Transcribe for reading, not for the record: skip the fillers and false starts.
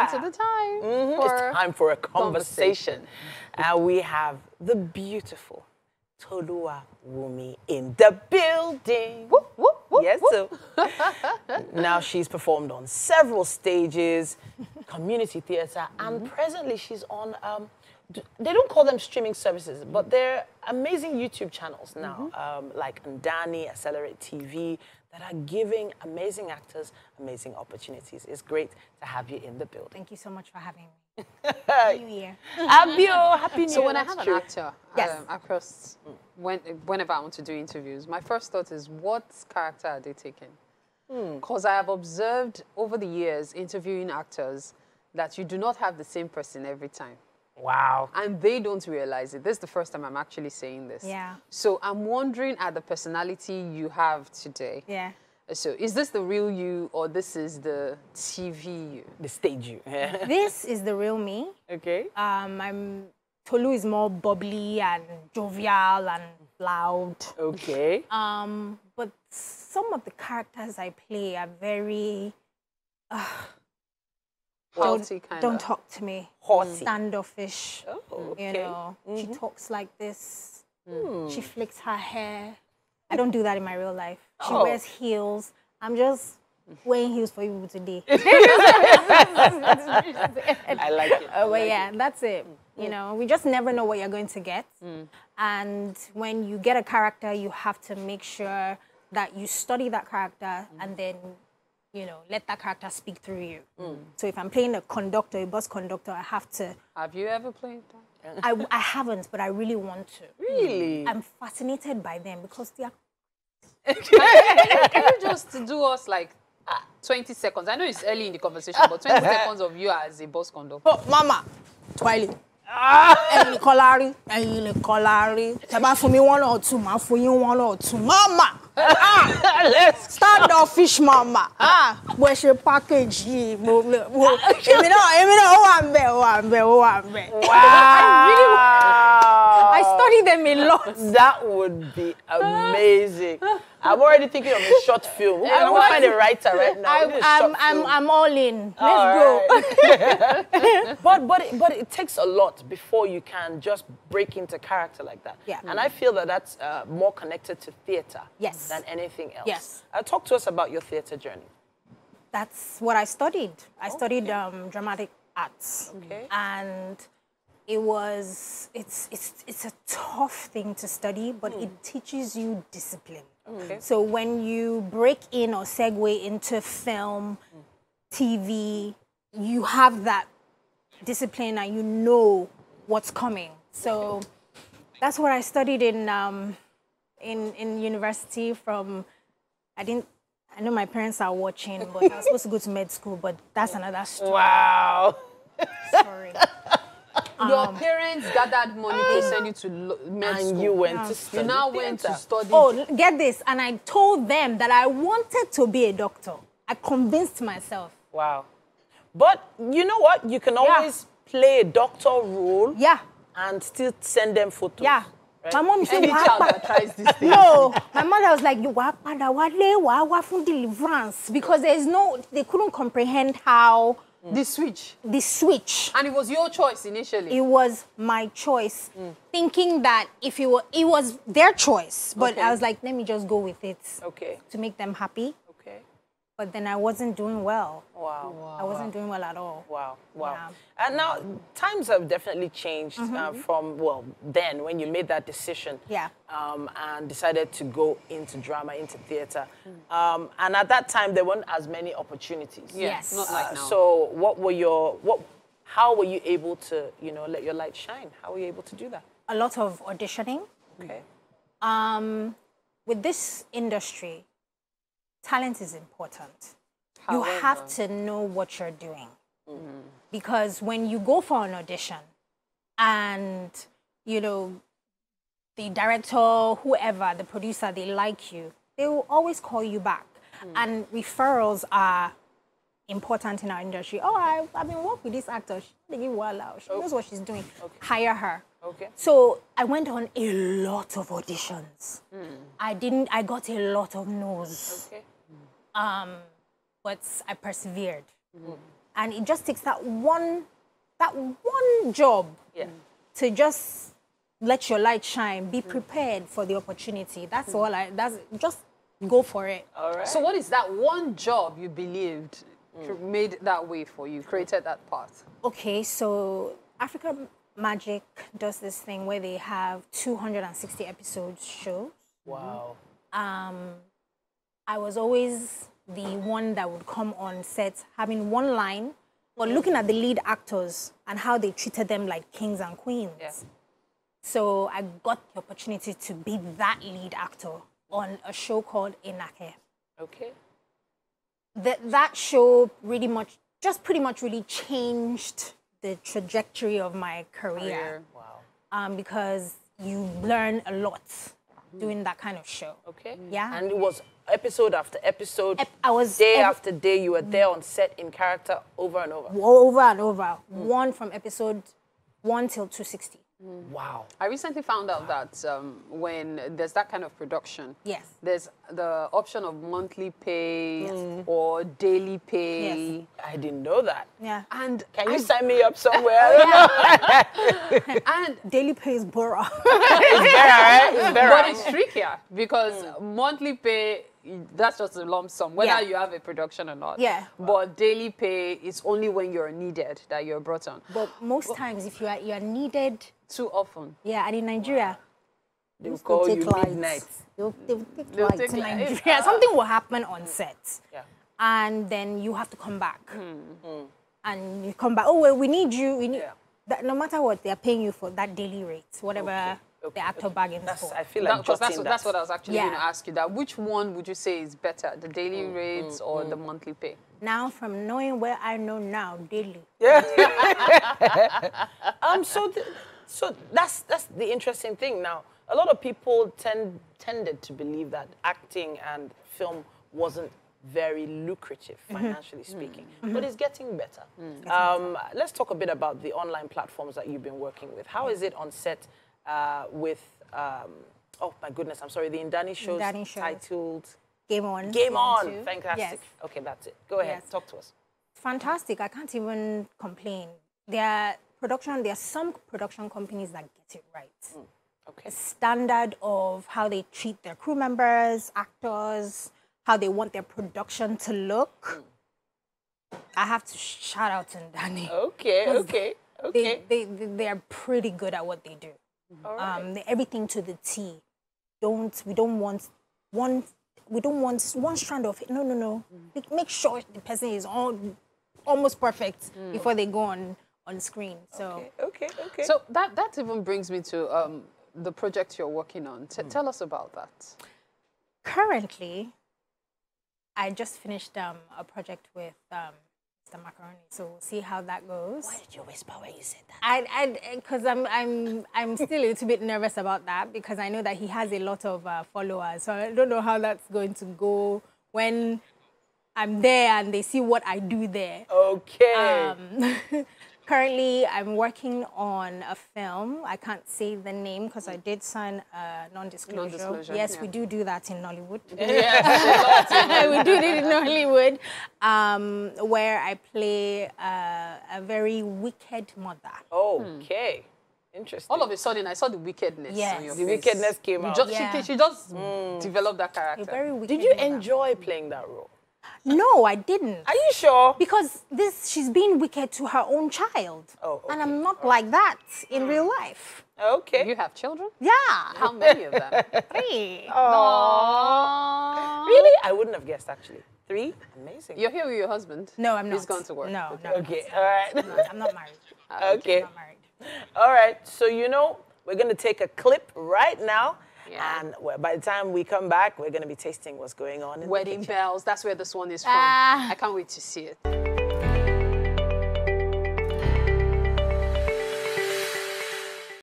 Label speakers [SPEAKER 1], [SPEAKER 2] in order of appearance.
[SPEAKER 1] come to the time.
[SPEAKER 2] It's time for a conversation. And we have the beautiful Toluwa Wumi in the building.
[SPEAKER 1] Whoop, whoop, whoop,
[SPEAKER 2] yes,
[SPEAKER 1] whoop.
[SPEAKER 2] so now she's performed on several stages, community theatre, and presently she's on, they don't call them streaming services, but they're amazing YouTube channels now, like Ndani, Accelerate TV, that are giving amazing actors amazing opportunities. It's great to have you in the building.
[SPEAKER 3] Thank you so much for having me. Happy New Year.
[SPEAKER 2] Happy New Year.
[SPEAKER 1] So when I have an actor
[SPEAKER 3] yes.
[SPEAKER 1] across, whenever I want to do interviews, my first thought is, what character are they taking? Because I have observed over the years interviewing actors that you do not have the same person every time.
[SPEAKER 2] Wow.
[SPEAKER 1] And they don't realize it. This is the first time I'm actually saying this.
[SPEAKER 3] Yeah.
[SPEAKER 1] So I'm wondering at the personality you have today.
[SPEAKER 3] Yeah.
[SPEAKER 1] So is this the real you, or this is the TV you?
[SPEAKER 2] The stage you.
[SPEAKER 3] This is the real me.
[SPEAKER 2] Okay.
[SPEAKER 3] Tolu is more bubbly and jovial and loud.
[SPEAKER 2] Okay.
[SPEAKER 3] But some of the characters I play are very don't talk to me.
[SPEAKER 2] Horsey.
[SPEAKER 3] Standoffish.
[SPEAKER 2] Oh, okay.
[SPEAKER 3] You know, she talks like this. She flicks her hair. I don't do that in my real life. She wears heels. I'm just wearing heels for you today.
[SPEAKER 2] I like it.
[SPEAKER 3] But yeah, that's it. You know, we just never know what you're going to get. And when you get a character, you have to make sure that you study that character and then, you know, let that character speak through you. So if I'm playing a conductor, a bus conductor, I have to...
[SPEAKER 1] Have you ever played that?
[SPEAKER 3] I haven't, but I really want to.
[SPEAKER 2] Really?
[SPEAKER 3] I'm fascinated by them because they are...
[SPEAKER 1] Can you just do us like 20 seconds? I know it's early in the conversation, but 20 seconds of you as a bus conductor.
[SPEAKER 3] Oh, Mama, Twilight. Ẹ̀yin Kọ́lárí, ẹ̀yin lè Kọ́lárí. Tẹ́ bá fún mi one or two, màá fún yín one or two. Mama!
[SPEAKER 2] Let's
[SPEAKER 3] start the fish, Mama. Bó ṣe package yìí. Èmi náà, ó wà ńbẹ̀.
[SPEAKER 2] Wow.
[SPEAKER 3] I study them a lot.
[SPEAKER 2] That would be amazing. I'm already thinking of a short film. We'll find a writer right now.
[SPEAKER 3] I'm all in. Let's go.
[SPEAKER 2] Right. but it takes a lot before you can just break into character like that.
[SPEAKER 3] Yeah.
[SPEAKER 2] And I feel that that's more connected to theatre than anything else.
[SPEAKER 3] Yes.
[SPEAKER 2] Talk to us about your theatre journey.
[SPEAKER 3] That's what I studied. I studied dramatic arts.
[SPEAKER 2] Okay.
[SPEAKER 3] And it's a tough thing to study, but it teaches you discipline.
[SPEAKER 2] Okay.
[SPEAKER 3] So when you break in or segue into film, TV, you have that discipline and you know what's coming. So that's what I studied in university from, I know my parents are watching, but I was supposed to go to med school, but that's another story.
[SPEAKER 2] Wow.
[SPEAKER 3] Sorry.
[SPEAKER 1] Your parents gathered money to send you to med school.
[SPEAKER 2] And you went to study.
[SPEAKER 1] You now went to study.
[SPEAKER 3] Oh, get this. And I told them that I wanted to be a doctor. I convinced myself.
[SPEAKER 2] Wow. But you know what? You can always play a doctor role and still send them photos.
[SPEAKER 3] Yeah.
[SPEAKER 2] Right?
[SPEAKER 3] My mom said,
[SPEAKER 1] any child that tries this thing.
[SPEAKER 3] No, my mother was like, you from deliverance, because they couldn't comprehend how
[SPEAKER 1] the switch.
[SPEAKER 3] And
[SPEAKER 1] it was your choice initially.
[SPEAKER 3] It was my choice, thinking that if it was their choice, but I was like, let me just go with it.
[SPEAKER 2] Okay.
[SPEAKER 3] To make them happy.
[SPEAKER 2] Okay.
[SPEAKER 3] But then I wasn't doing well.
[SPEAKER 2] Wow.
[SPEAKER 3] I wasn't doing well at all.
[SPEAKER 2] Wow.
[SPEAKER 3] Yeah.
[SPEAKER 2] And now times have definitely changed from, well, then when you made that decision and decided to go into drama, into theatre. And at that time, there weren't as many opportunities.
[SPEAKER 3] Yes.
[SPEAKER 1] Not like now.
[SPEAKER 3] So
[SPEAKER 2] how were you able to, you know, let your light shine? How were you able to do that?
[SPEAKER 3] a lot of auditioning.
[SPEAKER 2] Okay.
[SPEAKER 3] With this industry, talent is important.
[SPEAKER 1] However,
[SPEAKER 3] you have to know what you're doing. Because when you go for an audition and, you know, the director, whoever, the producer, they like you, they will always call you back. And referrals are important in our industry. Oh, I've been working with this actor. She knows what she's doing. Hire her.
[SPEAKER 2] Okay.
[SPEAKER 3] So I went on a lot of auditions. I got a lot of no's.
[SPEAKER 2] Okay.
[SPEAKER 3] But I persevered. And it just takes that one job to just let your light shine. Be prepared for the opportunity. That's all. Just go for it.
[SPEAKER 2] All right.
[SPEAKER 1] So what is that one job you believed made that way for you, created that path?
[SPEAKER 3] Okay, so Africa Magic does this thing where they have 260 episodes shows.
[SPEAKER 2] Wow.
[SPEAKER 3] I was always the one that would come on set having one line, but looking at the lead actors and how they treated them like kings and queens.
[SPEAKER 1] Yeah.
[SPEAKER 3] So I got the opportunity to be that lead actor on a show called Inake.
[SPEAKER 2] Okay.
[SPEAKER 3] That show pretty much really changed the trajectory of my career.
[SPEAKER 2] Wow.
[SPEAKER 3] Because you learn a lot doing that kind of show.
[SPEAKER 2] Okay.
[SPEAKER 3] Yeah.
[SPEAKER 2] And it was episode after episode,
[SPEAKER 3] I was
[SPEAKER 2] day after day, you were there on set in character over and over.
[SPEAKER 3] Over and over. One from episode 1 till 260.
[SPEAKER 2] Wow.
[SPEAKER 1] I recently found out that when there's that kind of production,
[SPEAKER 3] Yes.
[SPEAKER 1] there's the option of monthly pay or daily pay.
[SPEAKER 3] Yes.
[SPEAKER 2] I didn't know that.
[SPEAKER 3] Yeah.
[SPEAKER 1] And
[SPEAKER 2] Can you sign me up somewhere? I don't know.
[SPEAKER 1] and
[SPEAKER 3] Daily pay is bora.
[SPEAKER 2] It's better, right? It's better.
[SPEAKER 1] but it's trickier because monthly pay, that's just a lump sum, whether
[SPEAKER 3] Yeah.
[SPEAKER 1] you have a production or not.
[SPEAKER 3] Yeah.
[SPEAKER 1] But daily pay is only when you're needed that you're brought on.
[SPEAKER 3] But most times, if you are needed,
[SPEAKER 1] Too often.
[SPEAKER 3] yeah, and in Nigeria,
[SPEAKER 2] They will
[SPEAKER 3] those people
[SPEAKER 2] call
[SPEAKER 3] take
[SPEAKER 2] you
[SPEAKER 3] lights.
[SPEAKER 2] midnight.
[SPEAKER 3] They'll take
[SPEAKER 1] They'll
[SPEAKER 3] lights
[SPEAKER 1] take
[SPEAKER 3] in
[SPEAKER 1] lights.
[SPEAKER 3] Nigeria. Something will happen on set.
[SPEAKER 2] Yeah.
[SPEAKER 3] And then you have to come back. And you come back, oh, well, we need you. We need,
[SPEAKER 2] Yeah.
[SPEAKER 3] that, no matter what, they're paying you for that daily rate, whatever the actor bargains for.
[SPEAKER 2] I feel like
[SPEAKER 1] Because
[SPEAKER 2] jotting
[SPEAKER 1] that's
[SPEAKER 2] that.
[SPEAKER 1] what I was actually
[SPEAKER 3] Yeah.
[SPEAKER 1] going to ask you. That which one would you say is better, the daily rates or the monthly pay?
[SPEAKER 3] Now, from knowing where I know now, daily.
[SPEAKER 2] So that's the interesting thing. Now, a lot of people tended to believe that acting and film wasn't very lucrative, financially speaking, but it's getting better. Let's talk a bit about the online platforms that you've been working with. How is it on set with, oh my goodness, I'm sorry, the Indani shows
[SPEAKER 3] Indani shows.
[SPEAKER 2] titled
[SPEAKER 3] Game on.
[SPEAKER 2] Game On.
[SPEAKER 3] 2.
[SPEAKER 2] Fantastic.
[SPEAKER 3] Yes.
[SPEAKER 2] Okay, that's it. Go ahead,
[SPEAKER 3] Yes.
[SPEAKER 2] talk to us.
[SPEAKER 3] Fantastic. I can't even complain. There are some production companies that get it right.
[SPEAKER 2] Okay.
[SPEAKER 3] The standard of how they treat their crew members, actors, how they want their production to look. I have to shout out to Ndani.
[SPEAKER 2] Okay.
[SPEAKER 3] They are pretty good at what they do.
[SPEAKER 2] All right.
[SPEAKER 3] Everything to the T. We don't want one strand of it. No. Make sure the person is almost perfect before they go on screen. So
[SPEAKER 2] Okay.
[SPEAKER 1] So that even brings me to the project you're working on. Tell us about that.
[SPEAKER 3] currently, I just finished a project with Mr. Macaroni, so we'll see how that goes.
[SPEAKER 2] Why did you whisper when you said that?
[SPEAKER 3] Because I'm still a little bit nervous about that because I know that he has a lot of followers, so I don't know how that's going to go when I'm there and they see what I do there.
[SPEAKER 2] Okay.
[SPEAKER 3] Currently, I'm working on a film. I can't say the name because I did sign a non-disclosure.
[SPEAKER 1] Non-disclosure,
[SPEAKER 3] Yes,
[SPEAKER 1] yeah.
[SPEAKER 3] we do that in Nollywood.
[SPEAKER 1] Yes,
[SPEAKER 3] We do it in Nollywood, where I play a very wicked mother.
[SPEAKER 2] Okay. Interesting.
[SPEAKER 1] all of a sudden I saw the wickedness
[SPEAKER 3] Yes.
[SPEAKER 1] on your
[SPEAKER 2] The
[SPEAKER 1] face.
[SPEAKER 2] wickedness came
[SPEAKER 1] You
[SPEAKER 2] out.
[SPEAKER 1] just,
[SPEAKER 3] Yeah.
[SPEAKER 1] she just developed that
[SPEAKER 3] A
[SPEAKER 1] character.
[SPEAKER 3] very wicked
[SPEAKER 2] Did you
[SPEAKER 3] mother.
[SPEAKER 2] enjoy playing that role?
[SPEAKER 3] No, I didn't.
[SPEAKER 2] Are you sure?
[SPEAKER 3] Because she's being wicked to her own child.
[SPEAKER 2] Oh,
[SPEAKER 3] And
[SPEAKER 2] okay.
[SPEAKER 3] I'm not like that in real life.
[SPEAKER 2] Okay.
[SPEAKER 1] You have children?
[SPEAKER 3] Yeah.
[SPEAKER 1] How many of them?
[SPEAKER 3] 3.
[SPEAKER 2] Really? I wouldn't have guessed, actually. 3? Amazing.
[SPEAKER 1] You're here with your husband?
[SPEAKER 3] No, I'm not.
[SPEAKER 1] He's gone to work.
[SPEAKER 3] No, no.
[SPEAKER 2] Okay, all right.
[SPEAKER 3] I'm not married.
[SPEAKER 2] Okay.
[SPEAKER 3] I'm not married.
[SPEAKER 2] All right, so we're going to take a clip right now.
[SPEAKER 1] Yeah.
[SPEAKER 2] And by the time we come back, we're going to be tasting what's going on in the
[SPEAKER 1] Wedding
[SPEAKER 2] kitchen.
[SPEAKER 1] bells, that's where this one is from.
[SPEAKER 3] Ah.
[SPEAKER 1] I can't wait to see it.